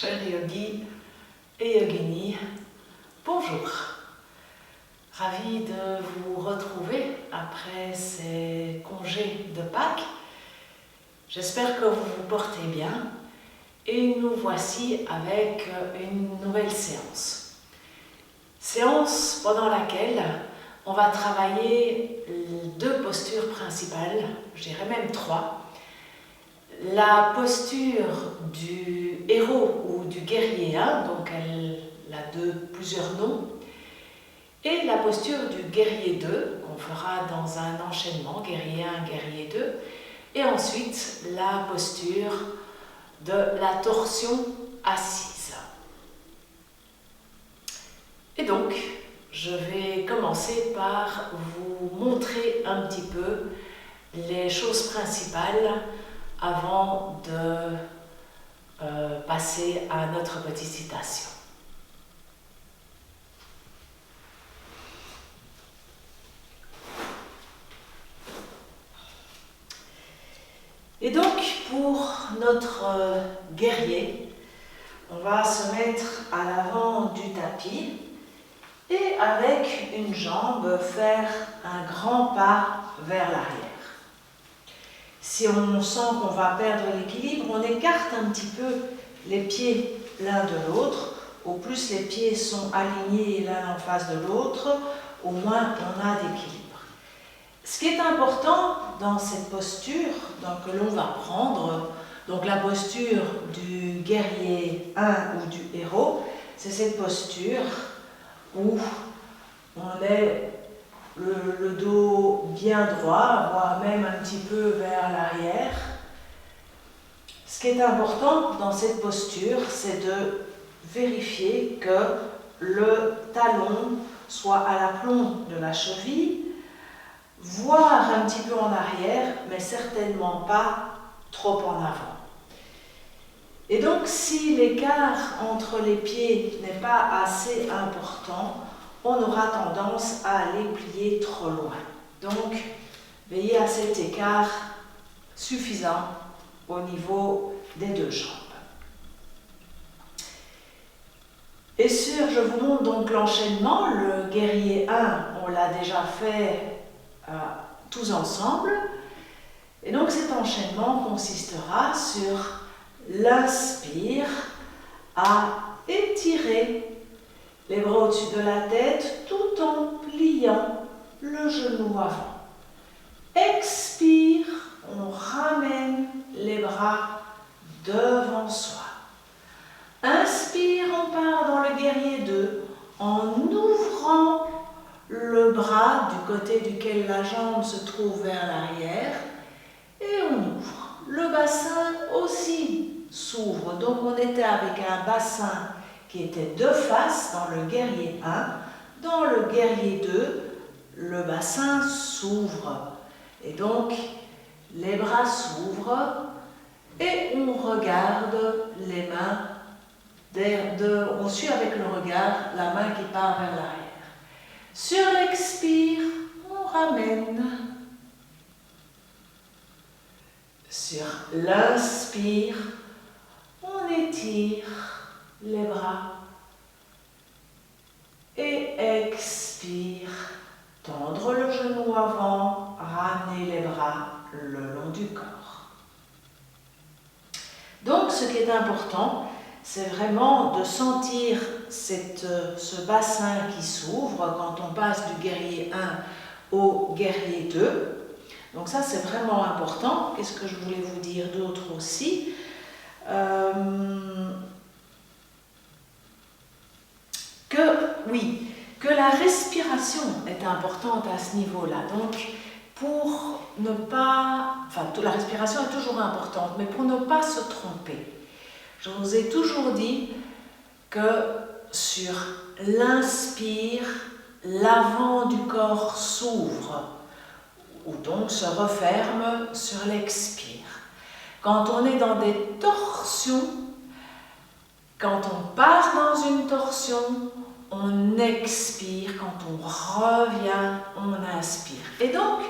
Chers yogis et yoginis, bonjour. Ravie de vous retrouver après ces congés de Pâques. J'espère que vous vous portez bien et nous voici avec une nouvelle séance. Séance pendant laquelle on va travailler deux postures principales, je dirais même trois. La posture du héros ou du guerrier 1, donc elle a plusieurs noms, et la posture du guerrier 2, qu'on fera dans un enchaînement, guerrier 1, guerrier 2, et ensuite la posture de la torsion assise. Et donc, je vais commencer par vous montrer un petit peu les choses principales avant de passer à notre petite citation. Et donc, pour notre guerrier, on va se mettre à l'avant du tapis et avec une jambe faire un grand pas vers l'arrière. Si on sent qu'on va perdre l'équilibre, on écarte un petit peu les pieds l'un de l'autre. Au plus les pieds sont alignés l'un en face de l'autre, au moins on a d'équilibre. Ce qui est important dans cette posture que l'on va prendre, donc la posture du guerrier 1 ou du héros, c'est cette posture où on est le dos bien droit, voire même un petit peu vers l'arrière. Ce qui est important dans cette posture, c'est de vérifier que le talon soit à l'aplomb de la cheville, voire un petit peu en arrière, mais certainement pas trop en avant. Et donc, si l'écart entre les pieds n'est pas assez important, on aura tendance à les plier trop loin. Donc, veillez à cet écart suffisant au niveau des deux jambes. Et je vous montre donc l'enchaînement. Le guerrier 1, on l'a déjà fait tous ensemble. Et donc cet enchaînement consistera sur l'inspire à étirer les bras au-dessus de la tête tout en pliant le genou avant. Expire, on ramène les bras devant soi. Inspire, on part dans le guerrier 2 en ouvrant le bras du côté duquel la jambe se trouve vers l'arrière et on ouvre. Le bassin aussi s'ouvre. Donc on était avec un bassin qui était de face dans le guerrier 1. Dans le guerrier 2, le bassin s'ouvre. Et donc, les bras s'ouvrent et on regarde les mains. On suit avec le regard la main qui part vers l'arrière. Sur l'expire, on ramène. Sur l'inspire, on étire les bras et expire, tendre le genou avant, ramener les bras le long du corps. Donc ce qui est important, c'est vraiment de sentir ce bassin qui s'ouvre quand on passe du guerrier 1 au guerrier 2. Donc ça c'est vraiment important. Qu'est-ce que je voulais vous dire d'autre aussi ? Que la respiration est importante à ce niveau-là. Donc, pour ne pas... la respiration est toujours importante, mais pour ne pas se tromper. Je vous ai toujours dit que sur l'inspire, l'avant du corps s'ouvre, ou donc se referme sur l'expire. Quand on est dans des torsions, quand on part dans une torsion, on expire, quand on revient, on inspire. Et donc,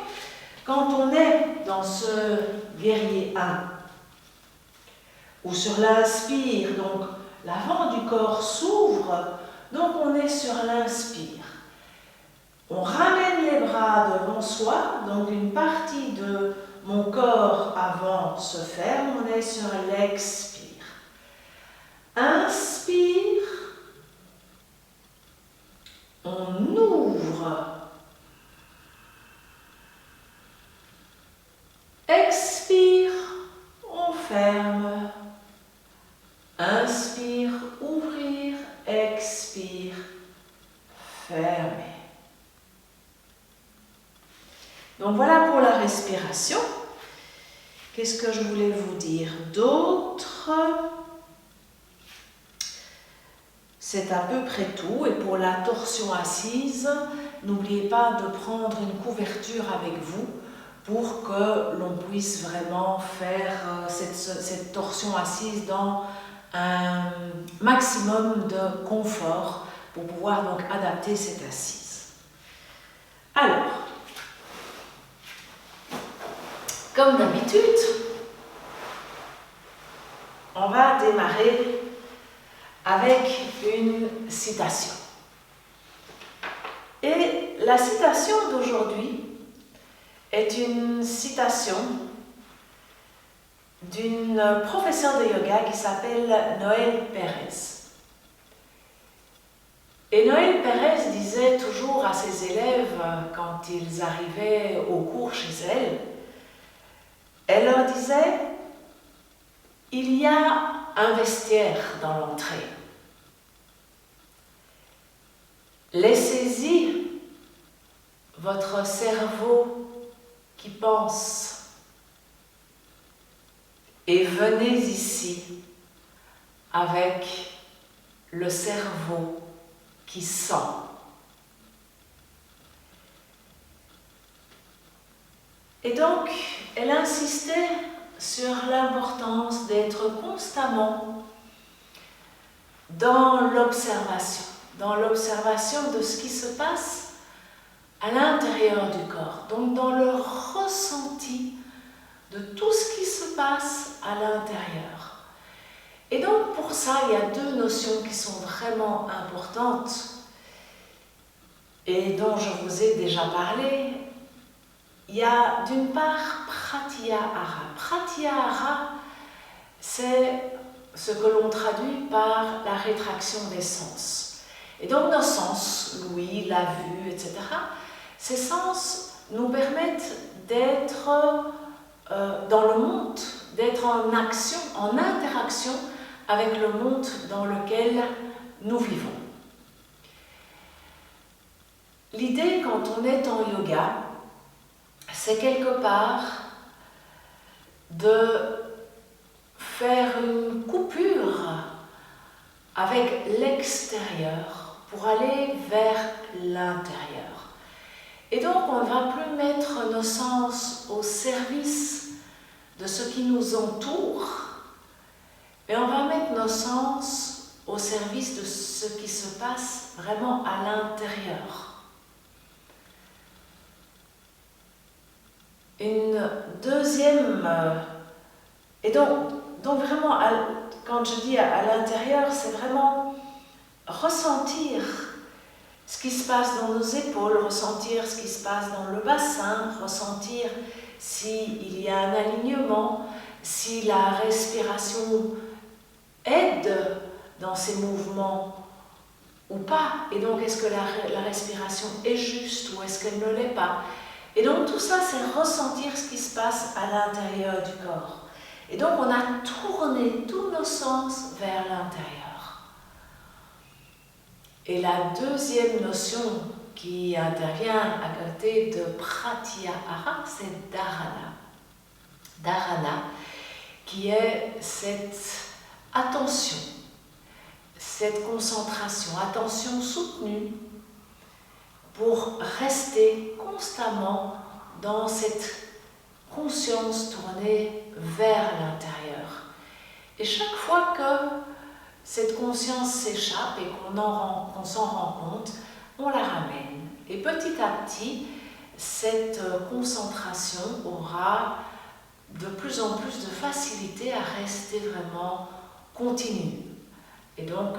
quand on est dans ce guerrier 1, ou sur l'inspire, donc l'avant du corps s'ouvre, donc on est sur l'inspire. On ramène les bras devant soi, donc une partie de mon corps avant se ferme, on est sur l'expire. Inspire, on ouvre. Expire, on ferme. Inspire, ouvrir, expire, fermer. Donc voilà pour la respiration. Qu'est-ce que je voulais vous dire d'autre? C'est à peu près tout. Et pour la torsion assise, n'oubliez pas de prendre une couverture avec vous pour que l'on puisse vraiment faire cette torsion assise dans un maximum de confort pour pouvoir donc adapter cette assise. Alors, comme d'habitude, on va démarrer avec une citation. Et la citation d'aujourd'hui est une citation d'une professeure de yoga qui s'appelle Noël Pérez. Et Noël Pérez disait toujours à ses élèves, quand ils arrivaient au cours chez elle, elle leur disait « Il y a un vestiaire dans l'entrée. Laissez-y votre cerveau qui pense et venez ici avec le cerveau qui sent. » Et donc, elle insistait sur l'importance d'être constamment dans l'observation de ce qui se passe à l'intérieur du corps, donc dans le ressenti de tout ce qui se passe à l'intérieur. Et donc pour ça, il y a deux notions qui sont vraiment importantes et dont je vous ai déjà parlé. Il y a d'une part Pratyahara. Pratyahara, c'est ce que l'on traduit par la rétraction des sens. Et donc nos sens, l'ouïe, la vue, etc., ces sens nous permettent d'être dans le monde, d'être en action, en interaction avec le monde dans lequel nous vivons. L'idée quand on est en yoga, c'est quelque part de faire une coupure avec l'extérieur pour aller vers l'intérieur. Et donc on ne va plus mettre nos sens au service de ce qui nous entoure, mais on va mettre nos sens au service de ce qui se passe vraiment à l'intérieur. Une deuxième... Et donc vraiment, quand je dis à l'intérieur, c'est vraiment ressentir ce qui se passe dans nos épaules, ressentir ce qui se passe dans le bassin, ressentir s'il y a un alignement, si la respiration aide dans ces mouvements ou pas. Et donc, est-ce que la respiration est juste ou est-ce qu'elle ne l'est pas? Et donc, tout ça, c'est ressentir ce qui se passe à l'intérieur du corps. Et donc, on a tourné tous nos sens vers l'intérieur. Et la deuxième notion qui intervient à côté de Pratyahara, c'est Dharana. Dharana, qui est cette attention, cette concentration, attention soutenue pour rester constamment dans cette conscience tournée vers l'intérieur. Et chaque fois que cette conscience s'échappe et qu'on s'en rend compte, on la ramène. Et petit à petit, cette concentration aura de plus en plus de facilité à rester vraiment continue, et donc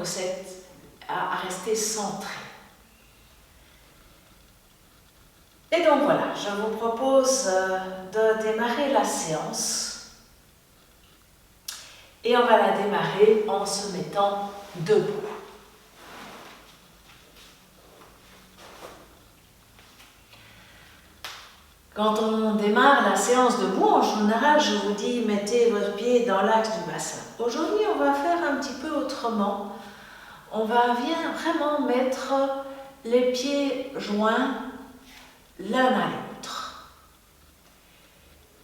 à rester centré. Et donc voilà, je vous propose de démarrer la séance et on va la démarrer en se mettant debout. Quand on démarre la séance debout, en général, je vous dis mettez votre pied dans l'axe du bassin. Aujourd'hui, on va faire un petit peu autrement. On va vraiment mettre les pieds joints l'un à l'autre.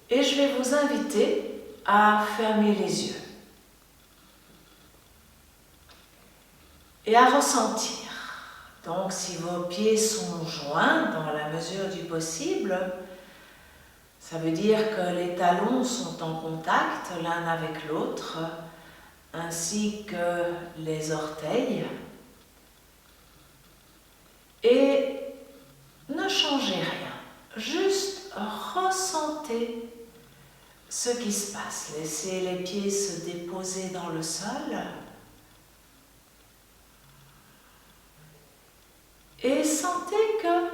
Et je vais vous inviter à fermer les yeux et à ressentir. Donc, si vos pieds sont joints dans la mesure du possible, ça veut dire que les talons sont en contact l'un avec l'autre, ainsi que les orteils. Et ne changez rien, juste ressentez ce qui se passe. Laissez les pieds se déposer dans le sol. Et sentez que,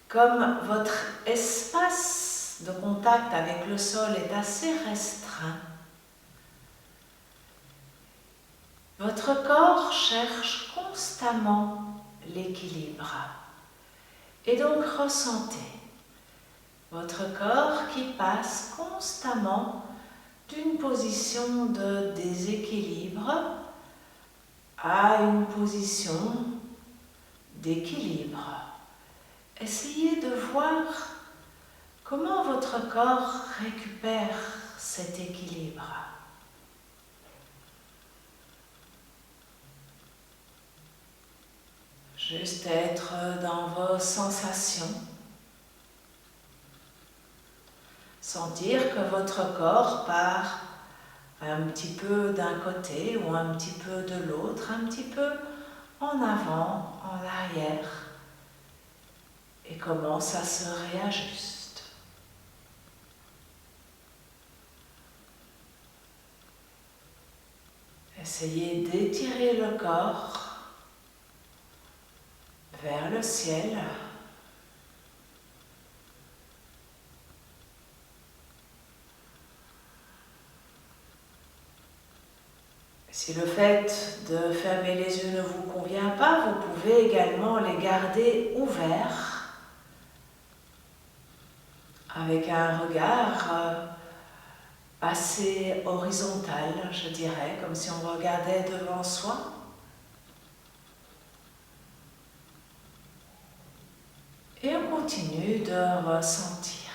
comme votre espace de contact avec le sol est assez restreint, votre corps cherche constamment l'équilibre. Et donc ressentez votre corps qui passe constamment d'une position de déséquilibre à une position d'équilibre. Essayez de voir comment votre corps récupère cet équilibre. Juste être dans vos sensations. Sentir que votre corps part un petit peu d'un côté ou un petit peu de l'autre, un petit peu en avant, en arrière. Et comment ça se réajuste. Essayez d'étirer le corps vers le ciel. Si le fait de fermer les yeux ne vous convient pas, vous pouvez également les garder ouverts avec un regard assez horizontal, je dirais, comme si on regardait devant soi. Et on continue de ressentir.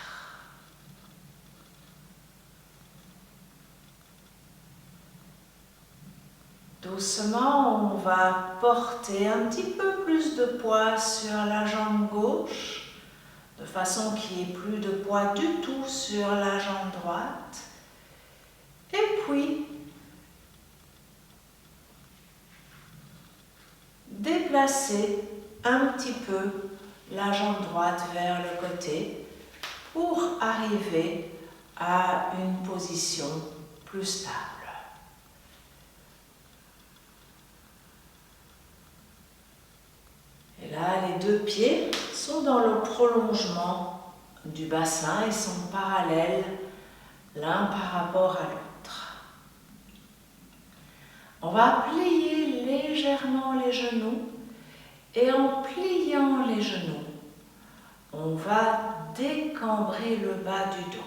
Doucement, on va porter un petit peu plus de poids sur la jambe gauche, de façon qu'il n'y ait plus de poids du tout sur la jambe droite. Et puis, déplacer un petit peu la jambe droite vers le côté pour arriver à une position plus stable. Et là, les deux pieds sont dans le prolongement du bassin, ils sont parallèles l'un par rapport à l'autre. On va plier légèrement les genoux et en pliant les genoux, on va décambrer le bas du dos.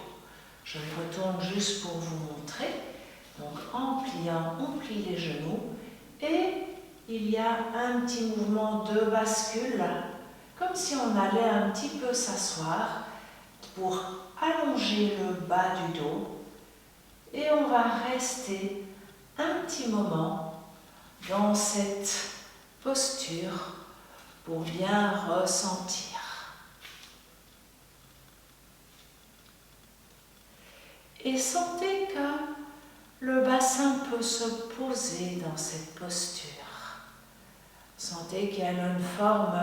Je me retourne juste pour vous montrer. Donc en pliant, on plie les genoux et il y a un petit mouvement de bascule, comme si on allait un petit peu s'asseoir pour allonger le bas du dos. Et on va rester un petit moment dans cette posture pour bien ressentir. Et sentez que le bassin peut se poser dans cette posture. Sentez qu'il y a une forme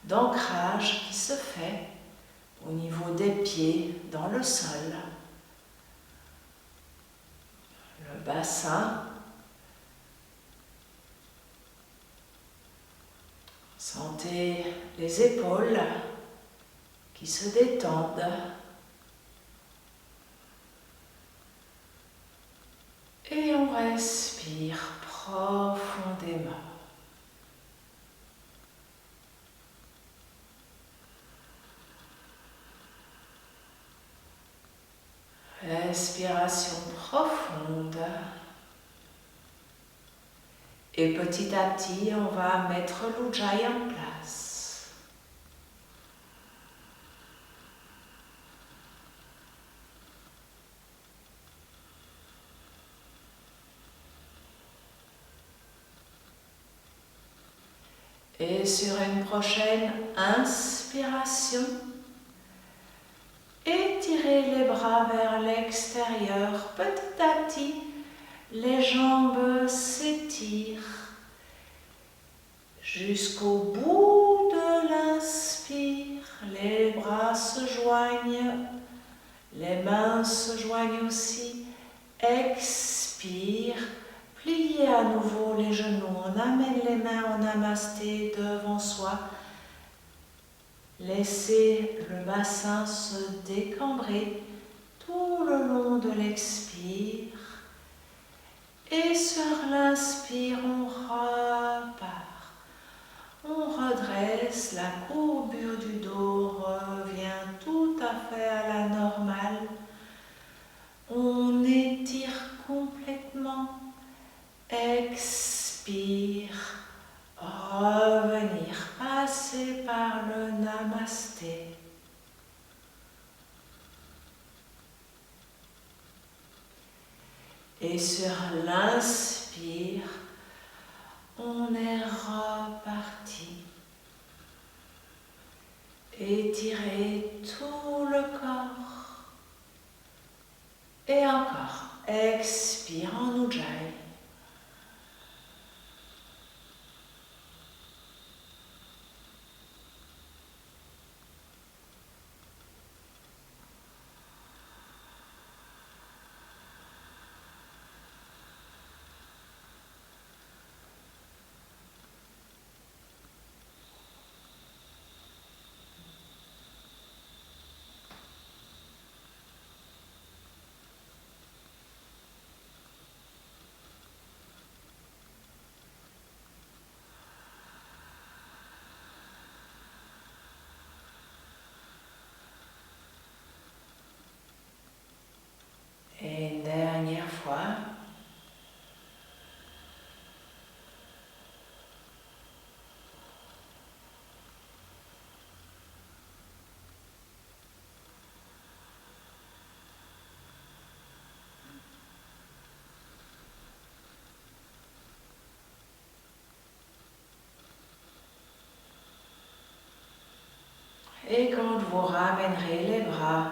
d'ancrage qui se fait au niveau des pieds dans le sol. Le bassin Sentez les épaules qui se détendent. Et on respire profondément. Respiration profonde. Et petit à petit, on va mettre l'Ujjayi en place. Et sur une prochaine inspiration, étirez les bras vers l'extérieur. Petit à petit, les jambes s'étirent jusqu'au bout de l'inspire. Les bras se joignent, les mains se joignent aussi. Expire, pliez à nouveau les genoux. On amène les mains en namasté devant soi. Laissez le bassin se décambrer tout le long de l'expire. Et sur l'inspire, on repart. On redresse, la courbure du dos revient tout à fait à la normale. On étire complètement. Expire. Revenir, passer par le namasté. Et sur l'inspire, on est reparti. Étirez tout le corps. Et encore, expire en Ujjayi. Et une dernière fois. Et quand vous ramènerez les bras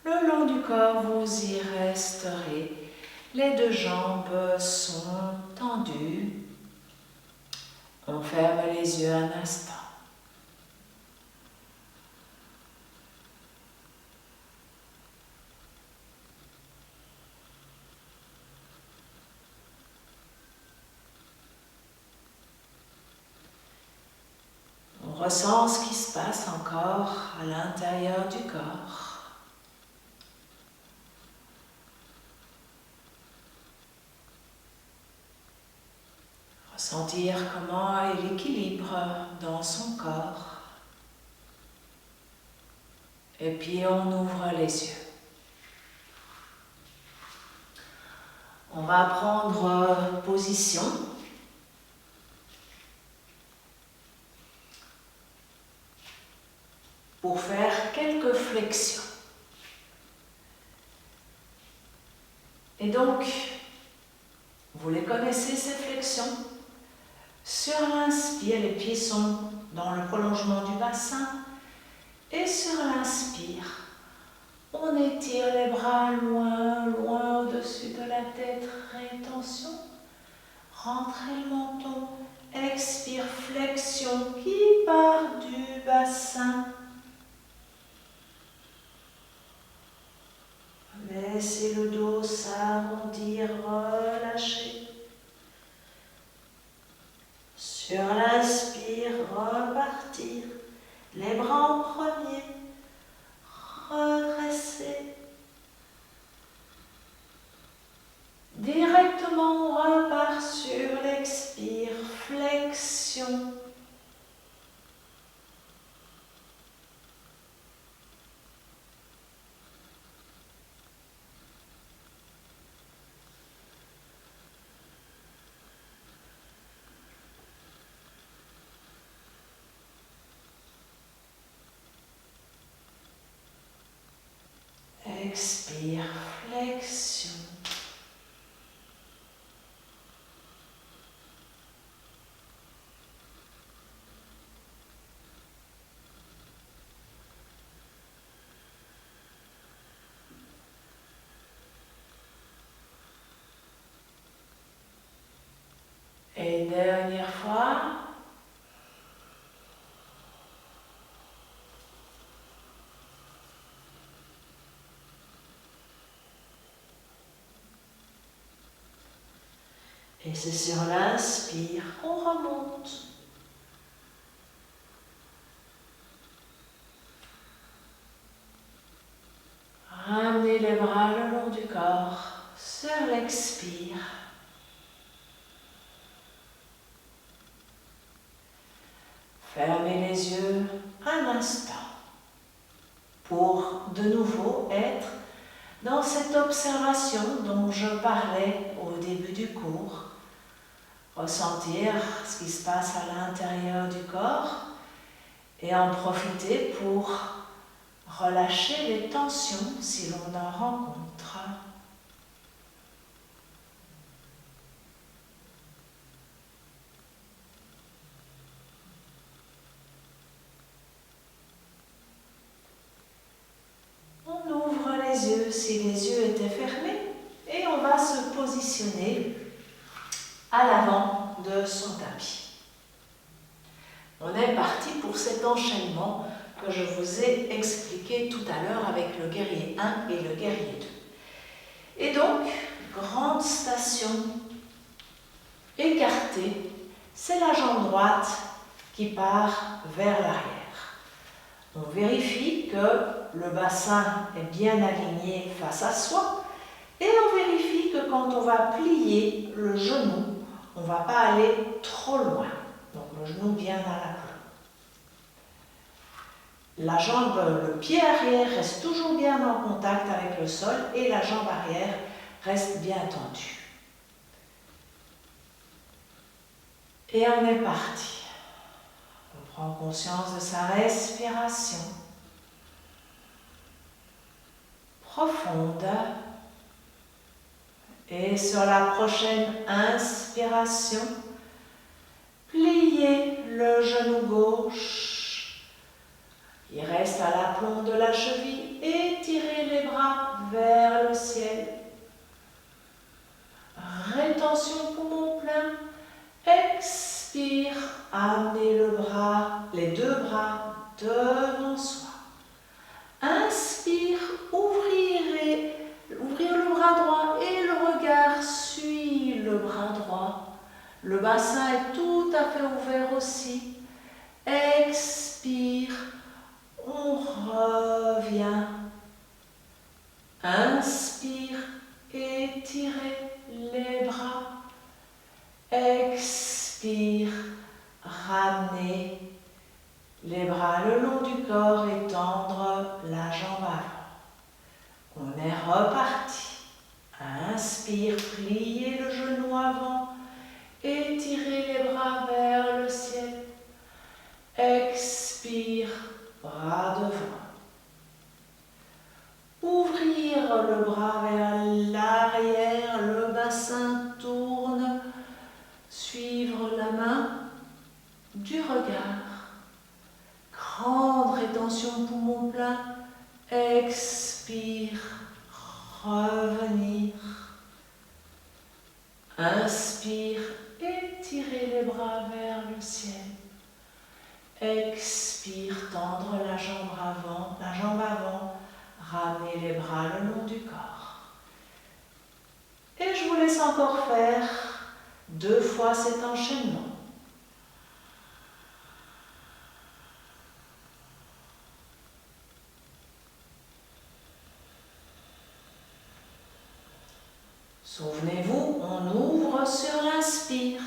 le long du corps, vous y resterez. Les deux jambes sont tendues. On ferme les yeux un instant. On ressent ce qui se passe encore à l'intérieur du corps. Ressentir comment est l'équilibre dans son corps. Et puis on ouvre les yeux. On va prendre position. Pour faire quelques flexions. Et donc, vous les connaissez ces flexions? Sur l'inspire, les pieds sont dans le prolongement du bassin. Et sur l'inspire, on étire les bras loin, loin au-dessus de la tête. Rétention. Rentrez le menton. Expire, flexion qui part du bassin. Laissez le dos s'arrondir, relâchez. Sur l'inspire, repartir. Les bras en premier. Redresser. Directement, on repart sur l'expire. Flexion. Expire, flexion. Et dernière fois. Et c'est sur l'inspire qu'on remonte. Ramenez les bras le long du corps sur l'expire. Fermez les yeux un instant pour de nouveau être dans cette observation dont je parlais au début du cours. Ressentir ce qui se passe à l'intérieur du corps et en profiter pour relâcher les tensions si l'on en rencontre. On ouvre les yeux si les yeux étaient fermés et on va se positionner à l'avant de son tapis. On est parti pour cet enchaînement que je vous ai expliqué tout à l'heure avec le guerrier 1 et le guerrier 2. Et donc, grande station écartée, c'est la jambe droite qui part vers l'arrière. On vérifie que le bassin est bien aligné face à soi et on vérifie que quand on va plier le genou, on ne va pas aller trop loin. Donc le genou bien à la peau. La jambe, le pied arrière reste toujours bien en contact avec le sol et la jambe arrière reste bien tendue. Et on est parti. On prend conscience de sa respiration profonde. Et sur la prochaine inspiration, pliez le genou gauche. Il reste à l'aplomb de la cheville. Étirez les bras vers le ciel. Rétention poumon plein. Expire. Amenez les deux bras devant soi. Inspire. Ouvrir le bras droit et le regard suit le bras droit. Le bassin est tout à fait ouvert aussi. Expire. On revient. Inspire. Étirez les bras. Expire. Ramenez les bras le long du corps et tendre la jambe avant. On est reparti. Inspire, pliez le genou avant, étirez les bras vers le ciel. Expire, bras devant. Ouvrir le bras vers l'arrière, le bassin tourne. Suivre la main du regard. Grande rétention poumon plein. Expire, revenir. Inspire, étirez les bras vers le ciel. Expire, tendre la jambe avant, ramenez les bras le long du corps. Et je vous laisse encore faire 2 fois cet enchaînement. Souvenez-vous, on ouvre sur l'inspire.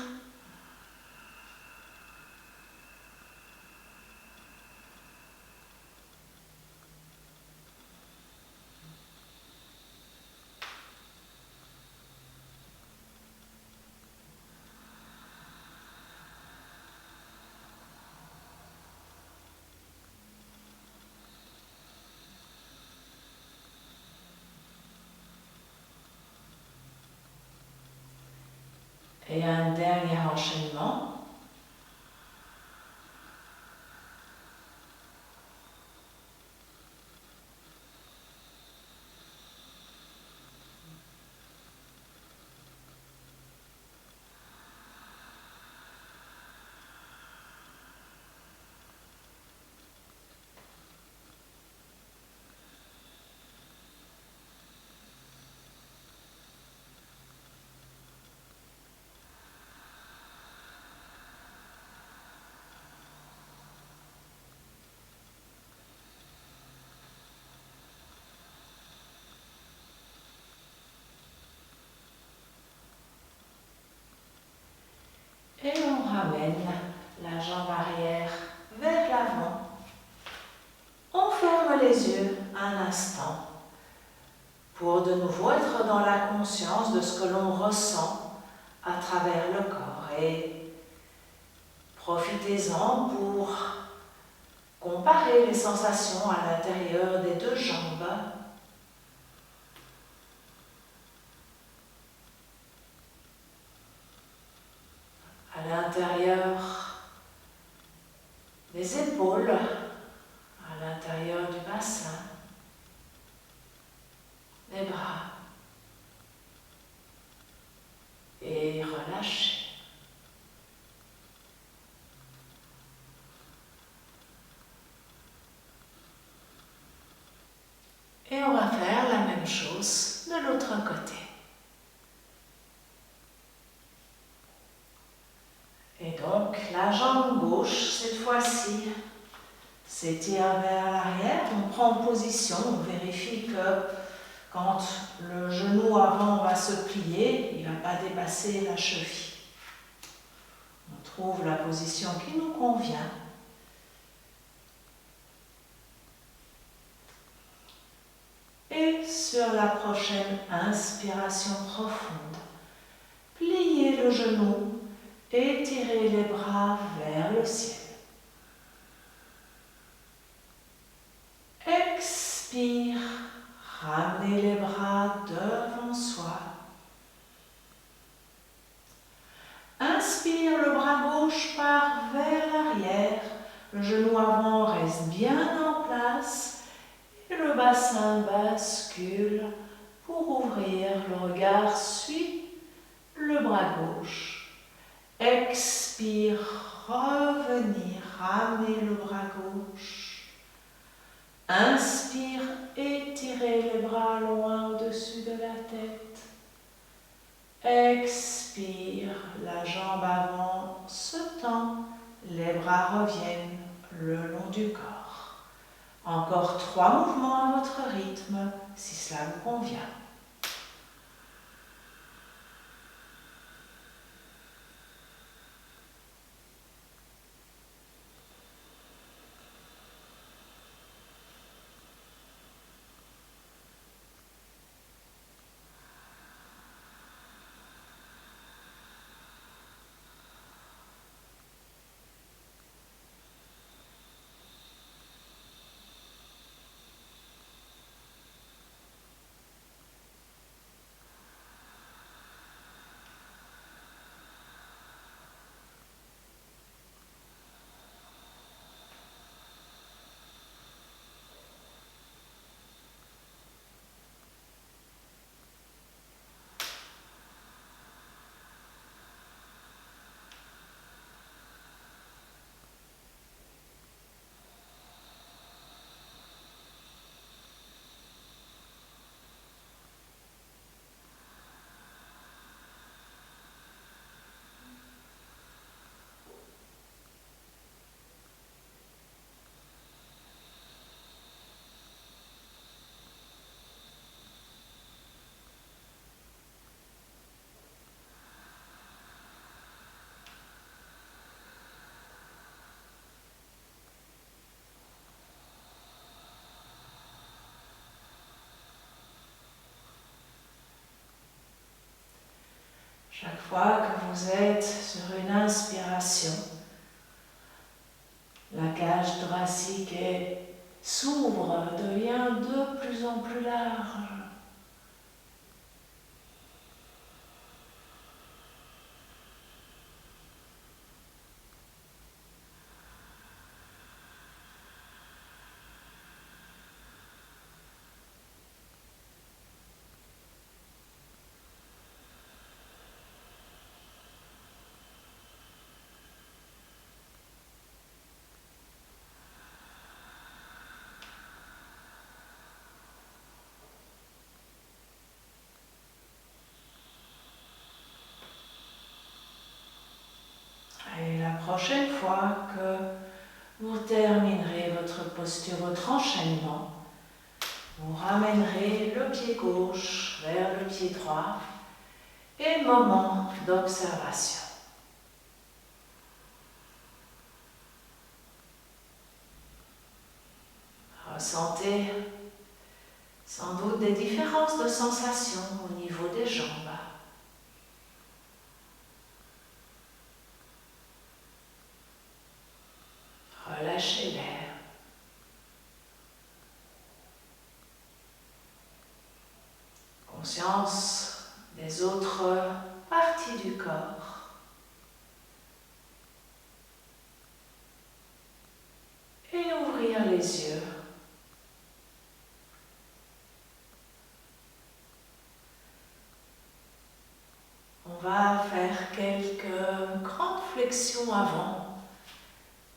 Et un dernier enchaînement. Et on ramène la jambe arrière vers l'avant. On ferme les yeux un instant pour de nouveau être dans la conscience de ce que l'on ressent à travers le corps. Et profitez-en pour comparer les sensations à l'intérieur des deux jambes. À l'intérieur des épaules, à l'intérieur du bassin, des bras. Et relâchez. Et on va faire la même chose de l'autre côté. Et donc, la jambe gauche, cette fois-ci, s'étire vers l'arrière. On prend position, on vérifie que quand le genou avant va se plier, il ne va pas dépasser la cheville. On trouve la position qui nous convient. Et sur la prochaine inspiration profonde, pliez le genou et tirez les bras vers le ciel. Expire, ramenez les bras devant soi. Inspire, le bras gauche part vers l'arrière, le genou avant reste bien en place et le bassin bascule pour ouvrir, le regard suit le bras gauche. Expire, revenir, ramener le bras gauche. Inspire, étirez les bras loin au-dessus de la tête. Expire, la jambe avant se tend, les bras reviennent le long du corps. Encore 3 mouvements à votre rythme, si cela vous convient. Chaque fois que vous êtes sur une inspiration, la cage thoracique s'ouvre, devient de plus en plus large. Et la prochaine fois que vous terminerez votre posture, votre enchaînement, vous ramènerez le pied gauche vers le pied droit et moment d'observation. Ressentez sans doute des différences de sensations au niveau des jambes. Relâchez l'air. Conscience des autres parties du corps. Et ouvrir les yeux. On va faire quelques grandes flexions avant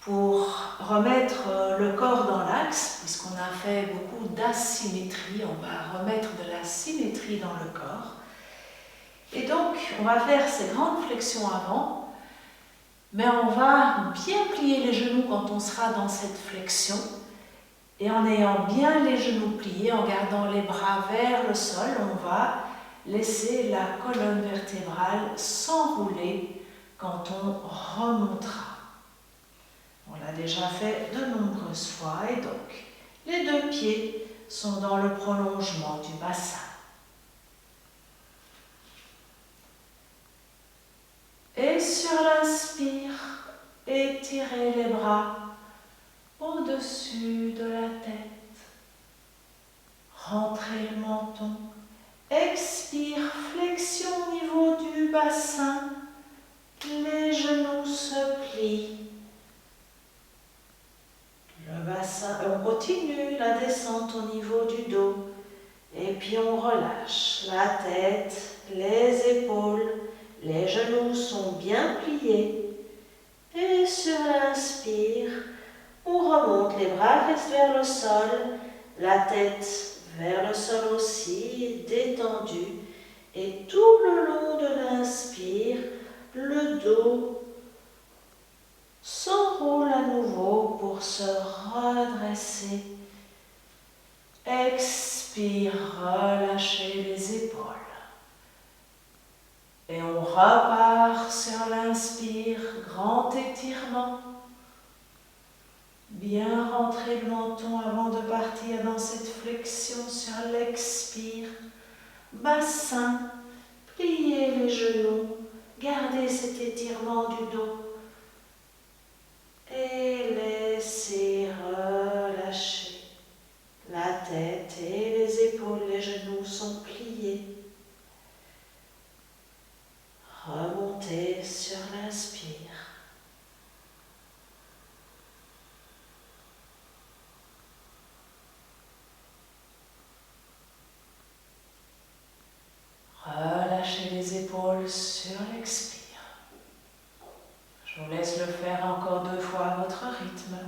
pour remettre le corps dans l'axe, puisqu'on a fait beaucoup d'asymétrie, on va remettre de la symétrie dans le corps. Et donc, on va faire ces grandes flexions avant, mais on va bien plier les genoux quand on sera dans cette flexion, et en ayant bien les genoux pliés, en gardant les bras vers le sol, on va laisser la colonne vertébrale s'enrouler quand on remontera. On l'a déjà fait de nombreuses fois et donc les deux pieds sont dans le prolongement du bassin. Et sur l'inspire, étirez les bras au-dessus de la tête. Rentrez le menton. Expire, flexion au niveau du bassin. Les genoux se plient. Le bassin, on continue la descente au niveau du dos. Et puis on relâche la tête, les épaules. Les genoux sont bien pliés. Et sur l'inspire, on remonte, les bras restent vers le sol, la tête vers le sol aussi, détendue. Et tout le long de l'inspire, le dos s'enroule à nouveau pour se redresser. Expire, relâchez les épaules. Et on repart sur l'inspire, grand étirement. Bien rentrer le menton avant de partir dans cette flexion sur l'expire. Bassin, pliez les genoux, gardez cet étirement du dos. Et laissez relâcher la tête et les épaules, les genoux sont pliés. Remontez sur l'inspire. Relâchez les épaules sur l'expire. Je vous laisse le faire encore 2 fois à votre rythme.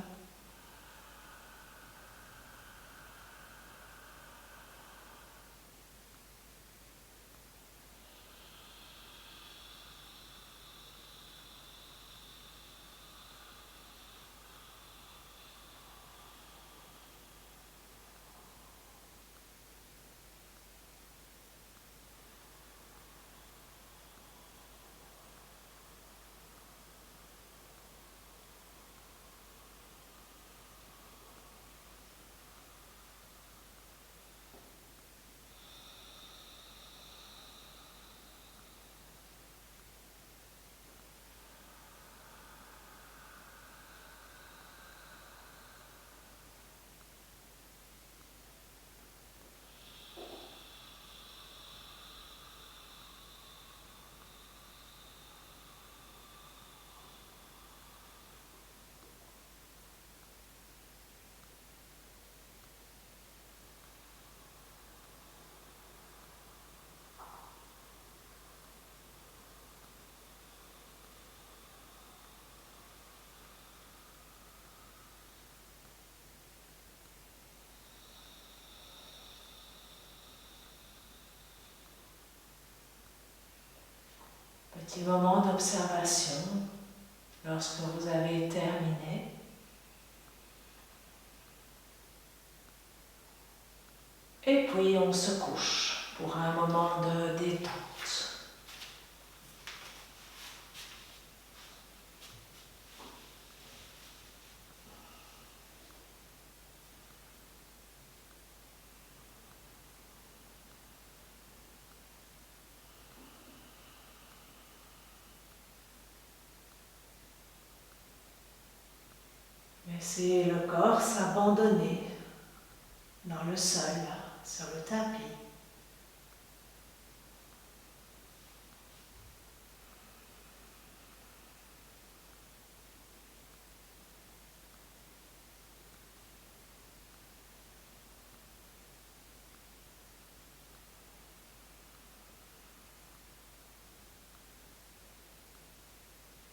Petit moment d'observation lorsque vous avez terminé. Et puis on se couche pour un moment de détente. Laissez le corps s'abandonner dans le sol, sur le tapis.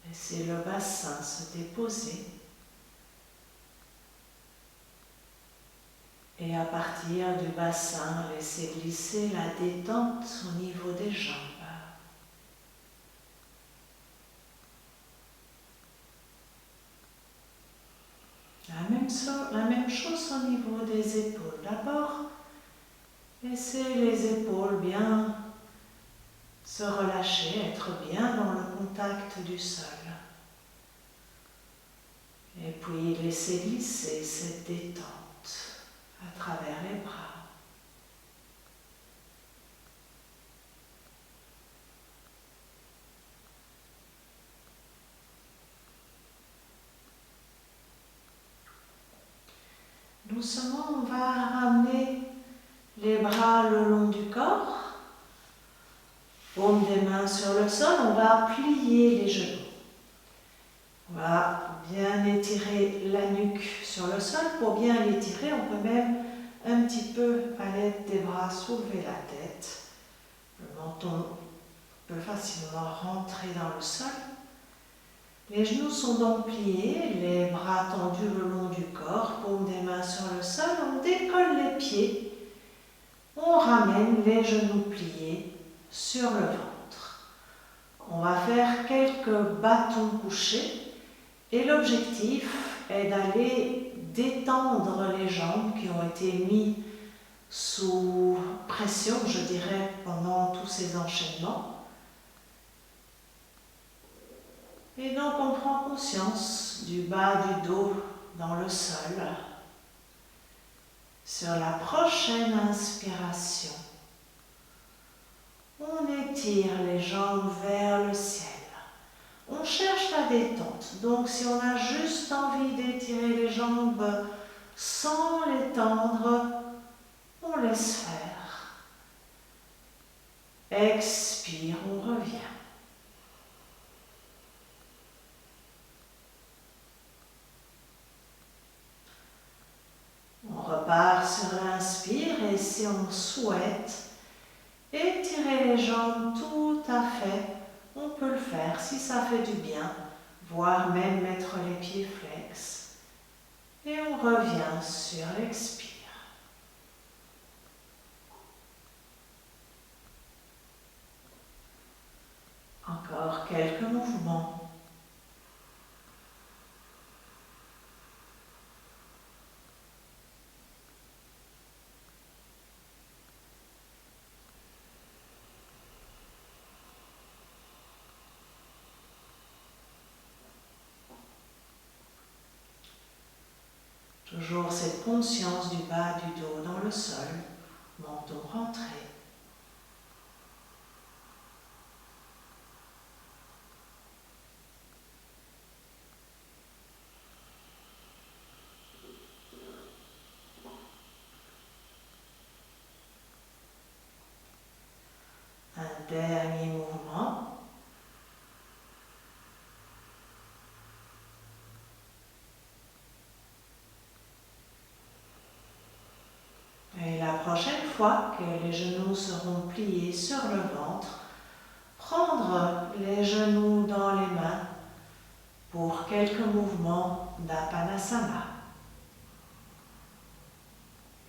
Laissez le bassin se déposer. Et à partir du bassin, laissez glisser la détente au niveau des jambes. La même chose au niveau des épaules. D'abord, laissez les épaules bien se relâcher, être bien dans le contact du sol. Et puis laissez glisser cette détente à travers les bras. Doucement, on va ramener les bras le long du corps. Paume des mains sur le sol, on va plier les genoux. On va bien étirer la nuque sur le sol. Pour bien l'étirer, on peut même un petit peu, à l'aide des bras, soulever la tête. Le menton peut facilement rentrer dans le sol. Les genoux sont donc pliés, les bras tendus le long du corps, paume des mains sur le sol. On décolle les pieds, on ramène les genoux pliés sur le ventre. On va faire quelques bâtons couchés et l'objectif est d'aller détendre les jambes qui ont été mises sous pression, je dirais, pendant tous ces enchaînements. Et donc on prend conscience du bas du dos dans le sol. Sur la prochaine inspiration, on étire les jambes vers le ciel. On cherche la détente. Donc si on a juste envie d'étirer les jambes sans les tendre, on laisse faire. Expire, on revient. On repart sur l'inspire et si on souhaite étirer les jambes tout à fait, on peut le faire si ça fait du bien, voire même mettre les pieds flex. Et on revient sur l'expire. Encore quelques mouvements. Toujours cette conscience du bas du dos dans le sol, menton rentré. Un dernier mouvement. Et la prochaine fois que les genoux seront pliés sur le ventre, prendre les genoux dans les mains pour quelques mouvements d'Apanasana.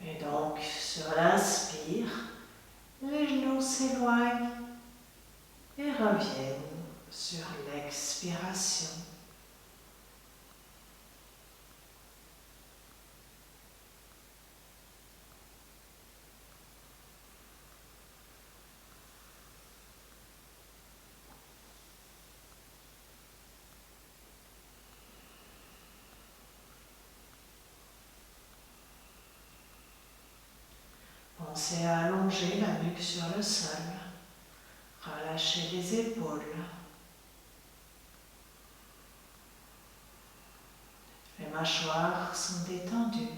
Et donc, sur l'inspire, les genoux s'éloignent et reviennent sur l'expiration. Pensez à allonger la nuque sur le sol. Relâchez les épaules. Les mâchoires sont détendues.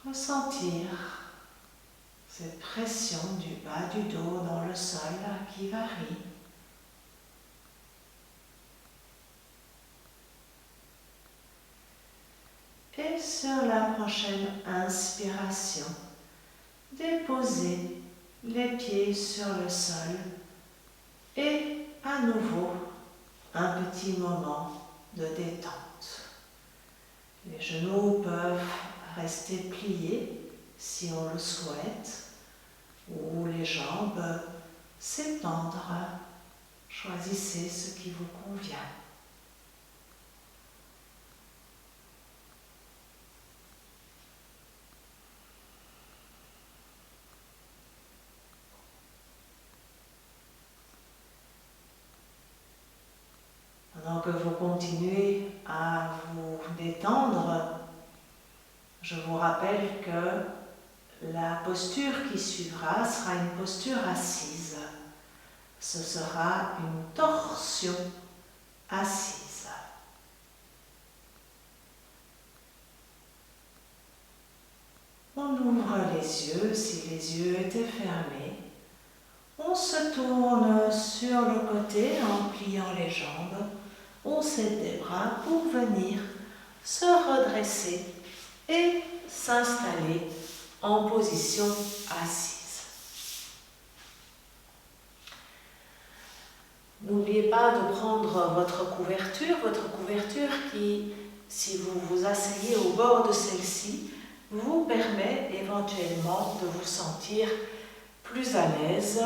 Ressentir cette pression du bas du dos dans le sol qui varie. Et sur la prochaine inspiration, déposez les pieds sur le sol et à nouveau un petit moment de détente. Les genoux peuvent rester pliés si on le souhaite, ou les jambes s'étendre. Choisissez ce qui vous convient. Pendant que vous continuez à vous détendre, je vous rappelle que la posture qui suivra sera une posture assise. Ce sera une torsion assise. On ouvre les yeux si les yeux étaient fermés. On se tourne sur le côté en pliant les jambes. On s'aide des bras pour venir se redresser et s'installer en position assise. N'oubliez pas de prendre votre couverture qui, si vous vous asseyez au bord de celle-ci, vous permet éventuellement de vous sentir plus à l'aise,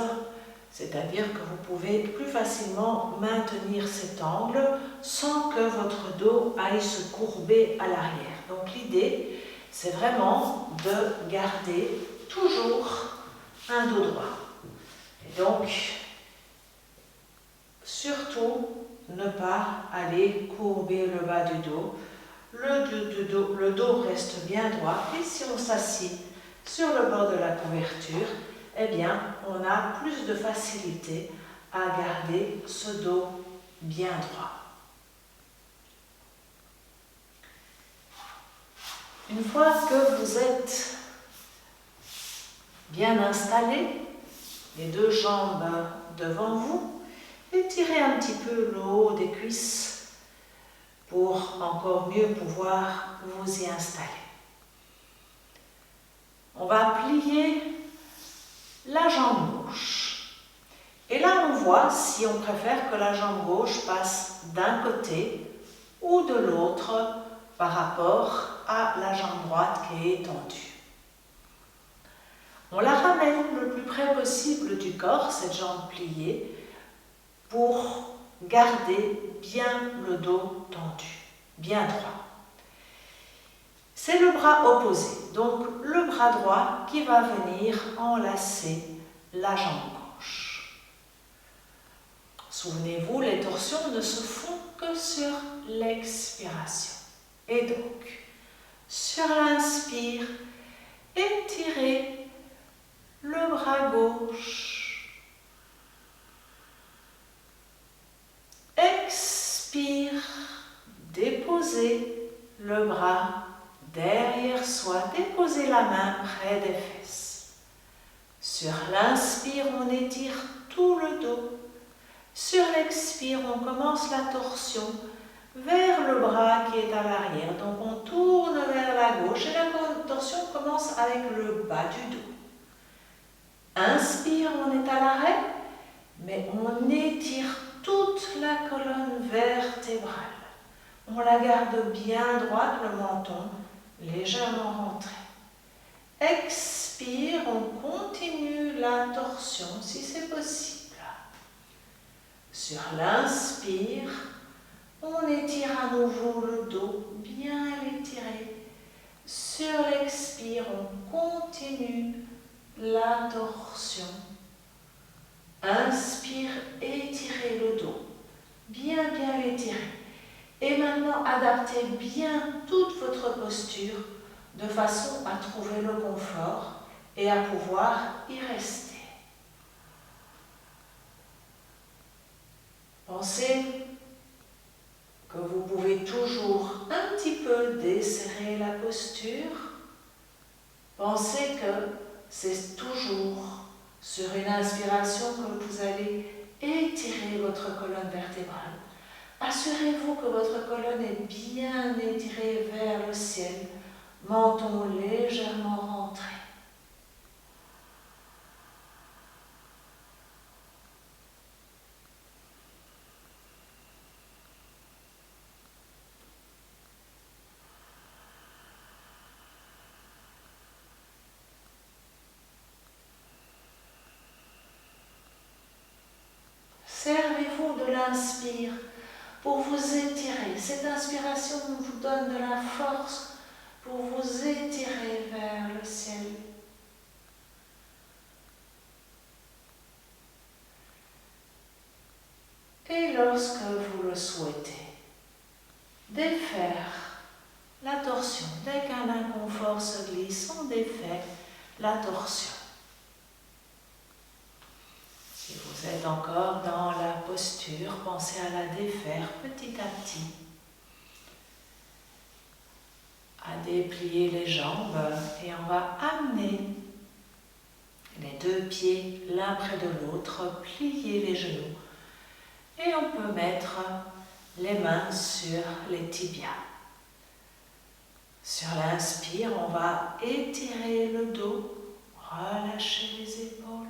c'est-à-dire que vous pouvez plus facilement maintenir cet angle sans que votre dos aille se courber à l'arrière. Donc l'idée, c'est vraiment de garder toujours un dos droit. Et donc, surtout, ne pas aller courber le bas du dos. Le dos reste bien droit et si on s'assied sur le bord de la couverture, eh bien, on a plus de facilité à garder ce dos bien droit. Une fois que vous êtes bien installé, les deux jambes devant vous, étirez un petit peu le haut des cuisses pour encore mieux pouvoir vous y installer. On va plier la jambe gauche. Et là, on voit si on préfère que la jambe gauche passe d'un côté ou de l'autre par rapport à la jambe droite qui est étendue. On la ramène le plus près possible du corps, cette jambe pliée, pour garder bien le dos tendu, bien droit. C'est le bras opposé, donc le bras droit qui va venir enlacer la jambe gauche. Souvenez-vous, les torsions ne se font que sur l'expiration. Et donc, sur l'inspire, étirez le bras gauche. Expire, déposez le bras derrière soi, déposez la main près des fesses. Sur l'inspire, on étire tout le dos. Sur l'expire, on commence la torsion vers le bras qui est à l'arrière. Donc on tourne vers la gauche et la torsion commence avec le bas du dos. Inspire, on est à l'arrêt, mais on étire toute la colonne vertébrale. On la garde bien droite, le menton légèrement rentré. Expire, on continue la torsion si c'est possible. Sur l'inspire, on étire à nouveau le dos, bien l'étirer. Sur l'expire, on continue la torsion. Inspire, étirez le dos, bien l'étirer. Et maintenant, adaptez bien toute votre posture de façon à trouver le confort et à pouvoir y rester. Pensez que vous pouvez toujours un petit peu desserrer la posture. Pensez que c'est toujours sur une inspiration que vous allez étirer votre colonne vertébrale. Assurez-vous que votre colonne est bien étirée vers le ciel, menton légèrement rentré. Servez-vous de l'inspire pour vous étirer. Cette inspiration vous donne de la force pour vous étirer vers le ciel. Et lorsque vous le souhaitez, défaire la torsion. Dès qu'un inconfort se glisse, on défait la torsion. Si vous êtes encore dans la posture, pensez à la défaire petit à petit. À déplier les jambes et on va amener les deux pieds l'un près de l'autre, plier les genoux et on peut mettre les mains sur les tibias. Sur l'inspire, on va étirer le dos, relâcher les épaules.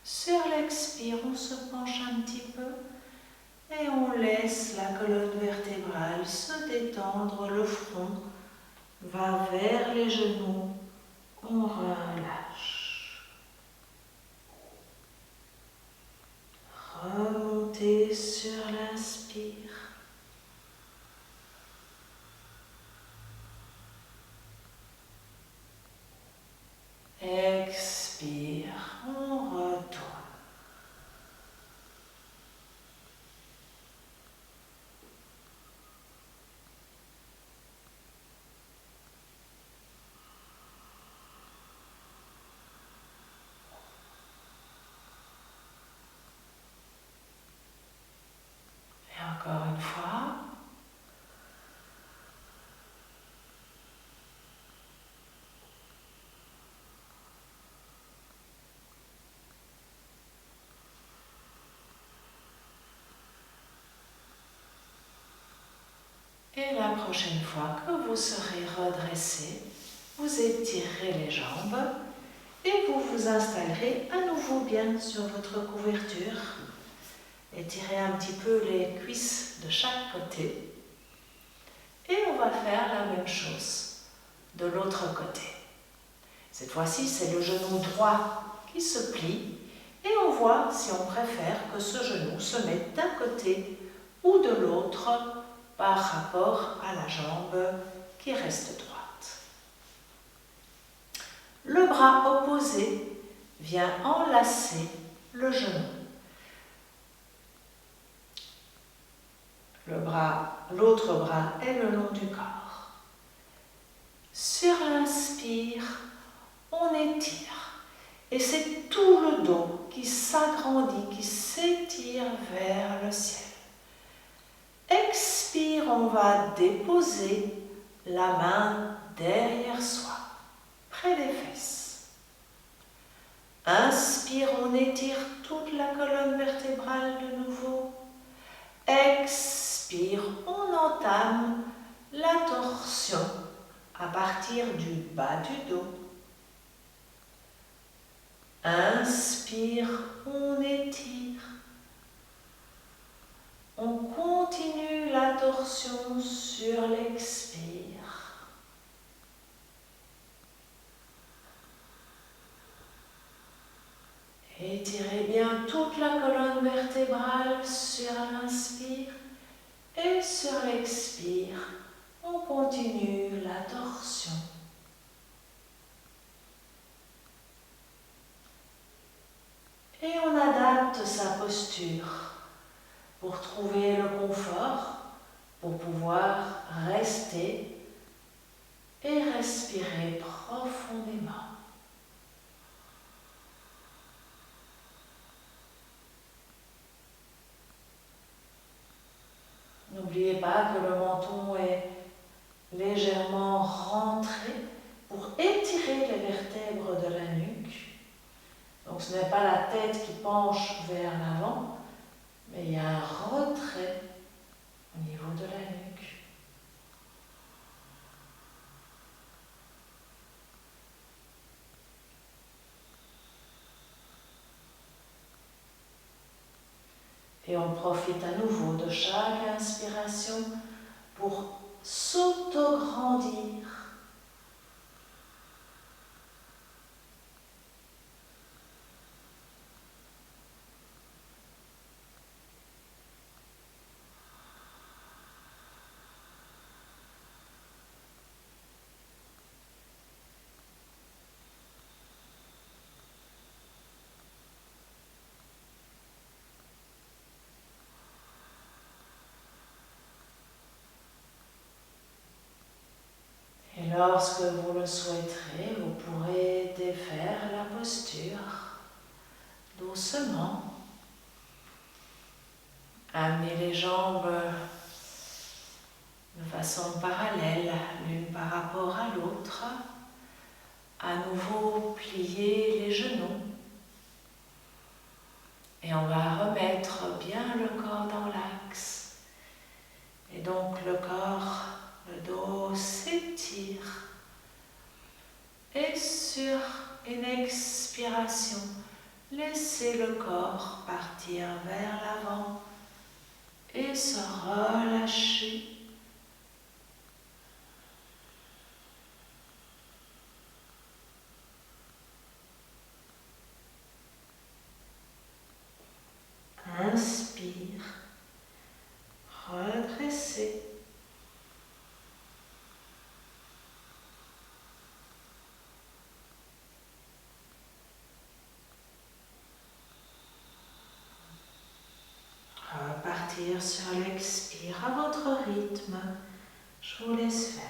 Sur l'expire, on se penche un petit peu et on laisse la colonne vertébrale se détendre, le front va vers les genoux, on relâche. Remontez sur l'inspire. Expire, on retourne. Et encore une fois. Et la prochaine fois que vous serez redressé, vous étirerez les jambes et vous vous installerez à nouveau bien sur votre couverture. Étirez un petit peu les cuisses de chaque côté. Et on va faire la même chose de l'autre côté. Cette fois-ci, c'est le genou droit qui se plie et on voit si on préfère que ce genou se mette d'un côté ou de l'autre par rapport à la jambe qui reste droite. Le bras opposé vient enlacer le genou. L'autre bras est le long du corps. Sur l'inspire, on étire. Et c'est tout le dos qui s'agrandit, qui s'étire vers le ciel. Expire, on va déposer la main derrière soi, près des fesses. Inspire, on étire toute la colonne vertébrale de nouveau. Expire. expire, on entame la torsion à partir du bas du dos. Inspire, on étire. On continue la torsion sur l'expire. Étirez bien toute la colonne vertébrale sur l'inspire et sur l'expire. On continue la torsion. Et on adapte sa posture pour trouver le confort, pour pouvoir rester et respirer profondément. N'oubliez pas que le menton est légèrement rentré pour étirer les vertèbres de la nuque. Donc ce n'est pas la tête qui penche vers l'avant, mais il y a un retrait au niveau de la nuque. Et on profite à nouveau de chaque inspiration pour s'auto-grandir. Et lorsque vous le souhaiterez, vous pourrez défaire la posture doucement. Amenez les jambes de façon parallèle, l'une par rapport à l'autre. À nouveau, plier les genoux. Et on va remettre bien le corps dans l'axe. Et donc le corps, le dos s'étire. Et sur une expiration, laissez le corps partir vers l'avant et se relâcher. Inspire, redressez. Repartir sur l'expire à votre rythme. Je vous laisse faire.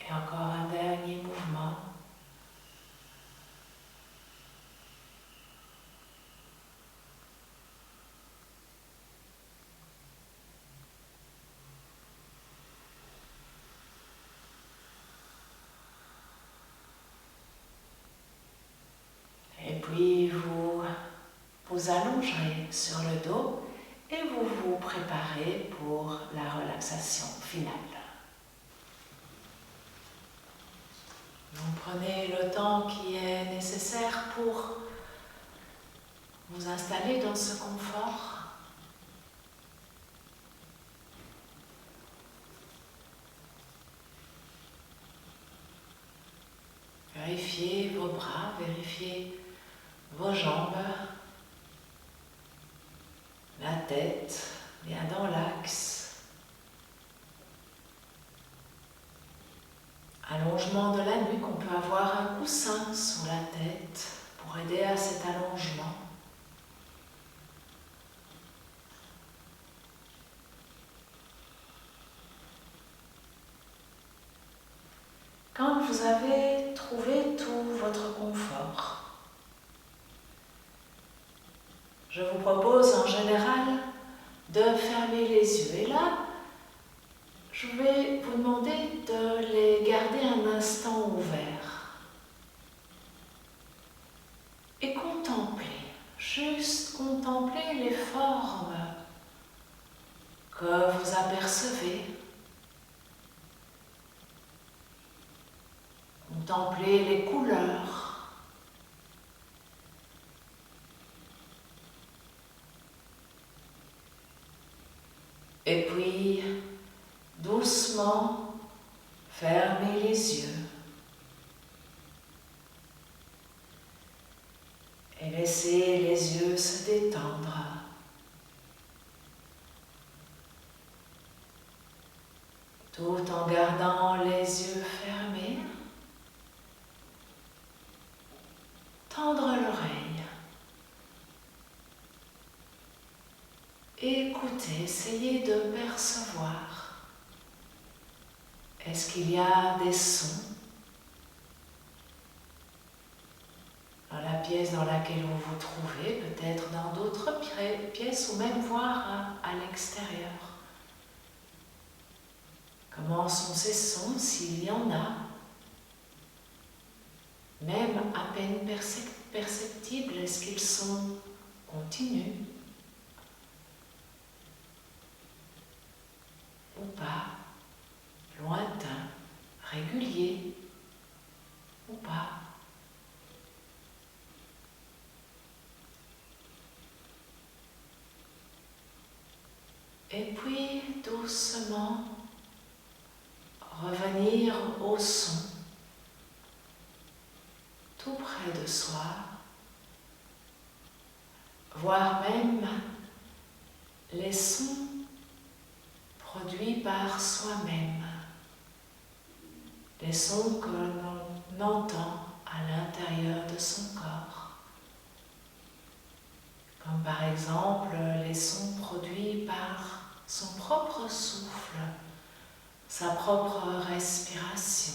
Et encore un dernier mouvement. Et puis vous allongerez sur le dos et vous vous préparez pour la relaxation finale. Donc prenez le temps qui est nécessaire pour vous installer dans ce confort. vos bras, vérifiez vos jambes, la tête bien dans l'axe. Allongement de la nuque, on peut avoir un coussin sous la tête pour aider à cet allongement. Quand vous avez trouvé tout votre confort, je vous propose en général de fermer les yeux. Et là, je vais vous demander de les garder un instant ouverts et contempler, juste contempler les formes que vous apercevez. Contemplez les couleurs. Et puis, doucement, fermez les yeux. Et laissez les yeux se détendre. Tout en gardant les yeux fermés. Tendre l'oreille. Écoutez, essayez de percevoir. Est-ce qu'il y a des sons dans la pièce dans laquelle vous vous trouvez, peut-être dans d'autres pièces ou même voir à l'extérieur? Comment sont ces sons, s'il y en a? Même à peine perceptibles, est-ce qu'ils sont continus ou pas, lointains, réguliers ou pas? Et puis doucement revenir au son, tout près de soi, voire même les sons produits par soi-même, les sons que l'on entend à l'intérieur de son corps, comme par exemple les sons produits par son propre souffle, sa propre respiration.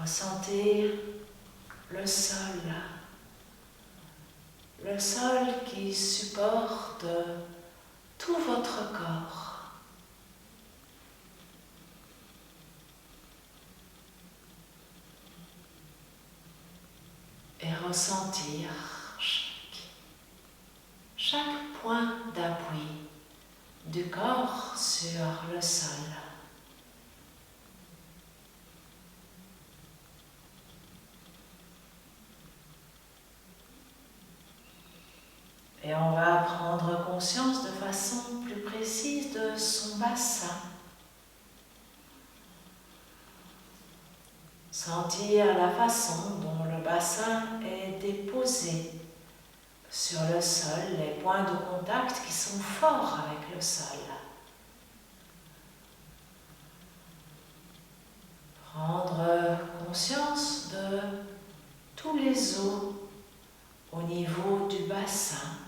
Ressentez le sol qui supporte tout votre corps. Et ressentir chaque point d'appui du corps sur le sol. Et on va prendre conscience de façon plus précise de son bassin. Sentir la façon dont le bassin est déposé sur le sol, les points de contact qui sont forts avec le sol. Prendre conscience de tous les os au niveau du bassin,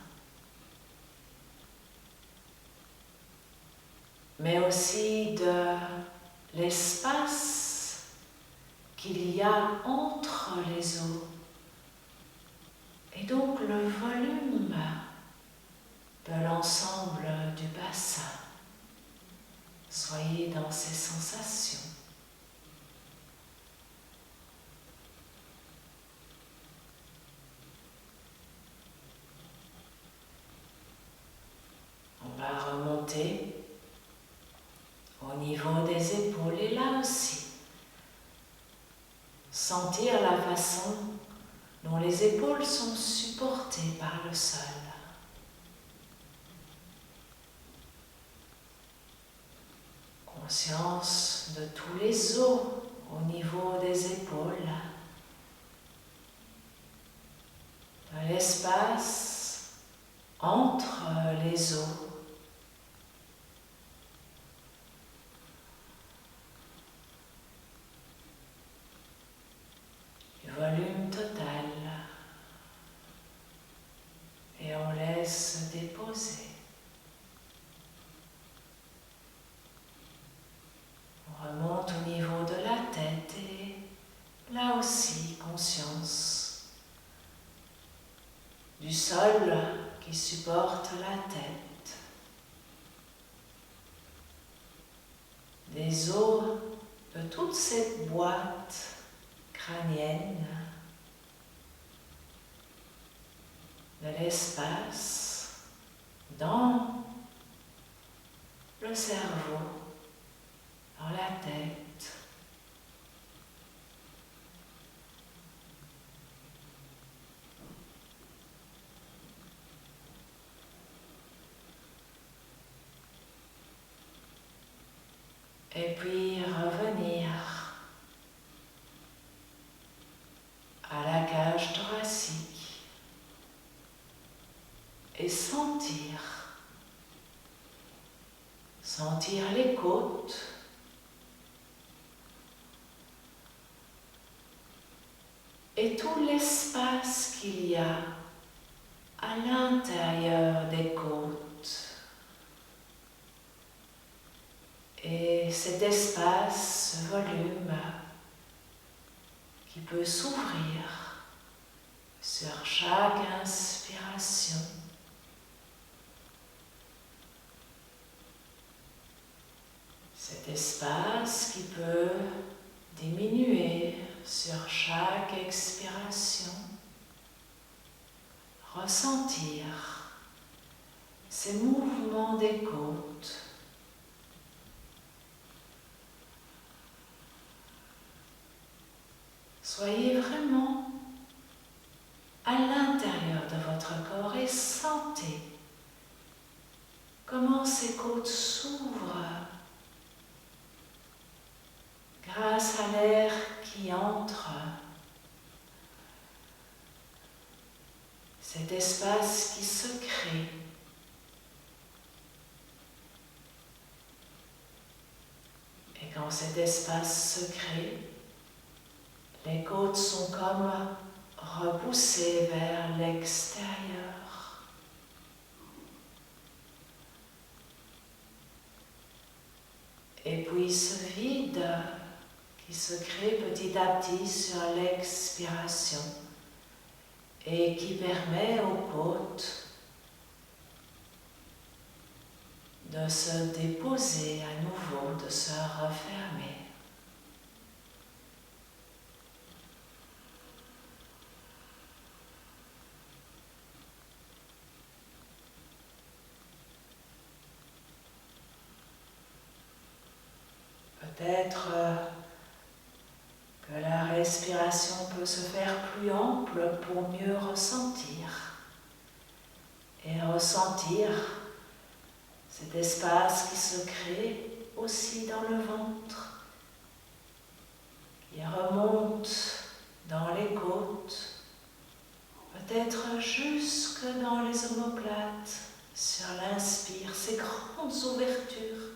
mais aussi de l'espace qu'il y a entre les os, et donc le volume de l'ensemble du bassin. Soyez dans ces sensations. On va remonter au niveau des épaules et là aussi, sentir la façon les épaules sont supportées par le sol. Conscience de tous les os au niveau des épaules, de l'espace entre les os. Du volume total. Et on laisse déposer. On remonte au niveau de la tête et là aussi conscience du sol qui supporte la tête, des os de toute cette boîte crânienne, de l'espace dans le cerveau, dans la tête. Et puis revenir à la cage thoracique et sentir les côtes, et tout l'espace qu'il y a à l'intérieur des côtes. Et cet espace, ce volume qui peut s'ouvrir sur chaque inspiration. Cet espace qui peut diminuer sur chaque expiration. Ressentir ces mouvements des côtes. Soyez vraiment à l'intérieur de votre corps et sentez comment ces côtes s'ouvrent grâce à l'air qui entre. Cet espace qui se crée. Et quand cet espace se crée, les côtes sont comme repoussées vers l'extérieur. Et puis ce vide qui se crée petit à petit sur l'expiration et qui permet aux côtes de se déposer à nouveau, de se refermer. Peut-être que la respiration peut se faire plus ample pour mieux ressentir. Et ressentir cet espace qui se crée aussi dans le ventre, qui remonte dans les côtes, peut-être jusque dans les omoplates, sur l'inspire, ces grandes ouvertures.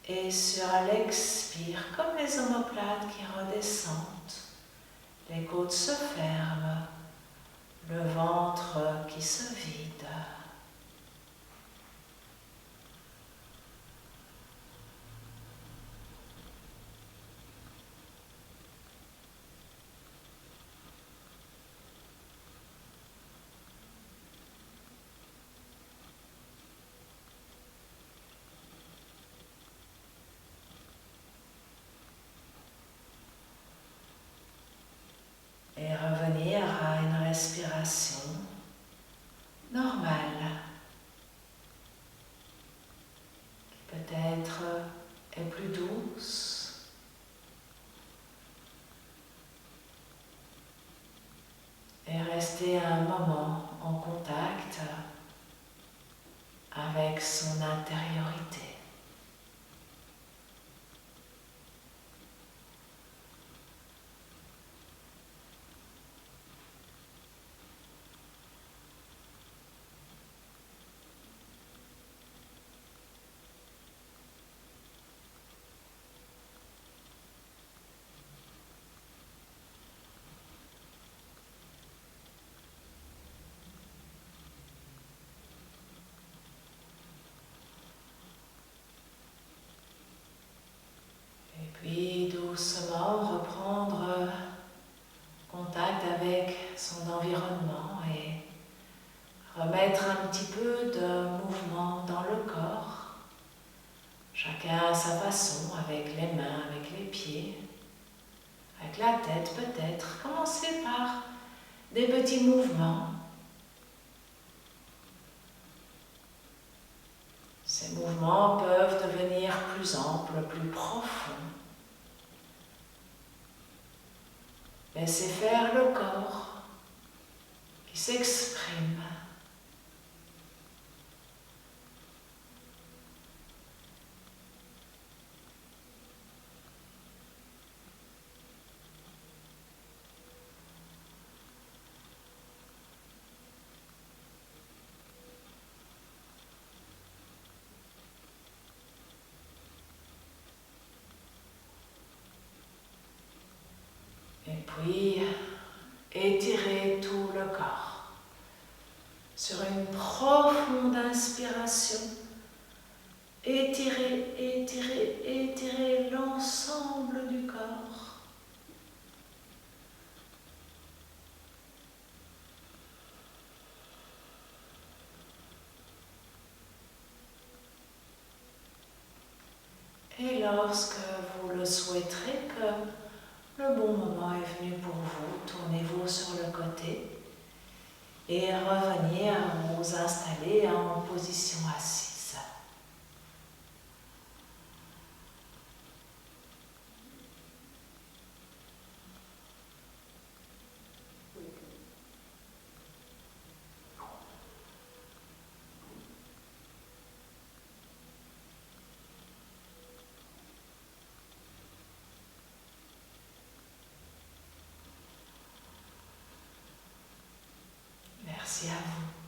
Et sur l'expire, comme les omoplates qui redescendent, les côtes se ferment, le ventre qui se vide. Et revenir à une respiration normale, qui peut-être est plus douce, rester un moment en contact avec son intériorité. Puis doucement reprendre contact avec son environnement et remettre un petit peu de mouvement dans le corps. Chacun à sa façon, avec les mains, avec les pieds, avec la tête peut-être. Commencez par des petits mouvements. Ces mouvements peuvent devenir plus amples, plus profonds. Laissez faire le corps qui s'exprime. Et puis, étirez tout le corps. Sur une profonde inspiration, étirez, étirez, étirez l'ensemble du corps. Et lorsque vous le souhaiterez, que le bon moment est venu pour vous, tournez-vous sur le côté et revenez à vous installer en position assise. Merci à vous.